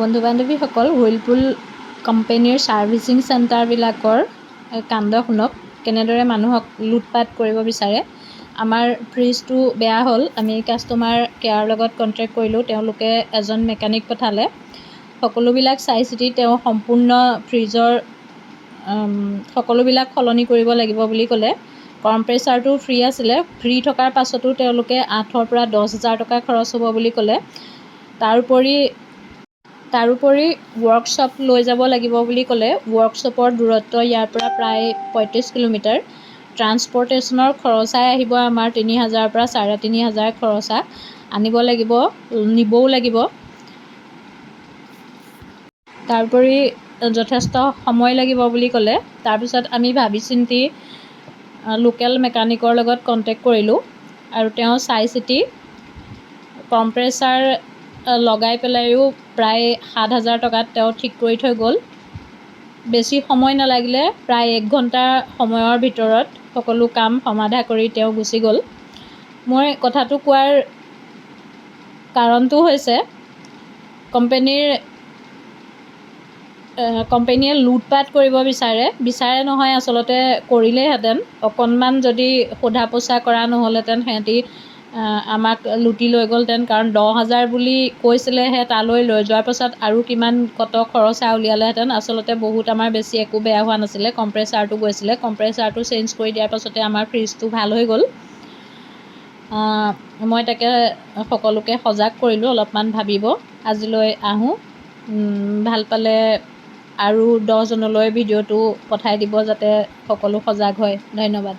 বন্ধু বান্ধৱীসকল, হুইলপুল কোম্পানীৰ ছাৰ্ভিচিং চেণ্টাৰবিলাকৰ কাণ্ড শুনক, কেনেদৰে মানুহক লুটপাট কৰিব বিচাৰে। আমাৰ ফ্ৰিজটো বেয়া হ'ল, আমি কাষ্টমাৰ কেয়াৰৰ লগত কণ্টেক্ট কৰিলোঁ, তেওঁলোকে এজন মেকানিক পঠালে। সকলোবিলাক চাই চিতি তেওঁ সম্পূৰ্ণ ফ্ৰিজৰ সকলোবিলাক সলনি কৰিব লাগিব বুলি ক'লে। কম্প্ৰেচাৰটো ফ্ৰী আছিলে, ফ্ৰী থকাৰ পাছতো তেওঁলোকে 8,000 পৰা 10,000 টকা খৰচ হ'ব বুলি ক'লে। তাৰোপৰি ৱৰ্কশ্বপ লৈ যাব লাগিব বুলি ক'লে। ৱৰ্কশ্বপৰ দূৰত্ব ইয়াৰ পৰা প্ৰায় 35 কিলোমিটাৰ। ট্ৰান্সপৰ্টেশ্যনৰ খৰচাই আহিব আমাৰ 3,000 পৰা 3,500 খৰচা। আনিব লাগিব, নিবও লাগিব। তাৰোপৰি যথেষ্ট সময় লাগিব বুলি ক'লে। তাৰপিছত আমি ভাবি চিন্তি লোকেল মেকানিকৰ লগত কণ্টেক্ট কৰিলোঁ আৰু তেওঁ চাই চিতি কম্প্ৰেচাৰ লগাই পেলাইও প্ৰায় 7,000 টকাত তেওঁ ঠিক কৰি থৈ গ'ল। বেছি সময় নালাগিলে, প্ৰায় 1 ঘণ্টা সময়ৰ ভিতৰত সকলো কাম সমাধা কৰি তেওঁ গুচি গ'ল। মই কথাটো কোৱাৰ কাৰণটো হৈছে কোম্পেনীয়ে লুটপাট কৰিব বিচাৰে নহয়, আচলতে কৰিলেহেঁতেন। অকণমান যদি সোধা পোছা কৰা নহ'লহেঁতেন, সিহঁতি আমাক লুটি লৈ গ'লহেঁতেন। কাৰণ 10,000 বুলি কৈছিলেহে, তালৈ লৈ যোৱাৰ পাছত আৰু কিমান কত খৰচা উলিয়ালেহেঁতেন। আচলতে বহুত আমাৰ বেছি একো বেয়া হোৱা নাছিলে, কম্প্ৰেচাৰটো গৈছিলে। কম্প্ৰেচাৰটো চেঞ্জ কৰি দিয়াৰ পাছতে আমাৰ ফ্ৰিজটো ভাল হৈ গ'ল। মই তাকে সকলোকে সজাগ কৰিলোঁ, অলপমান ভাবিব। আজিলৈ আহোঁ, ভাল পালে আৰু 10 জনলৈ ভিডিঅ'টো পঠাই দিব, যাতে সকলো সজাগ হয়। ধন্যবাদ।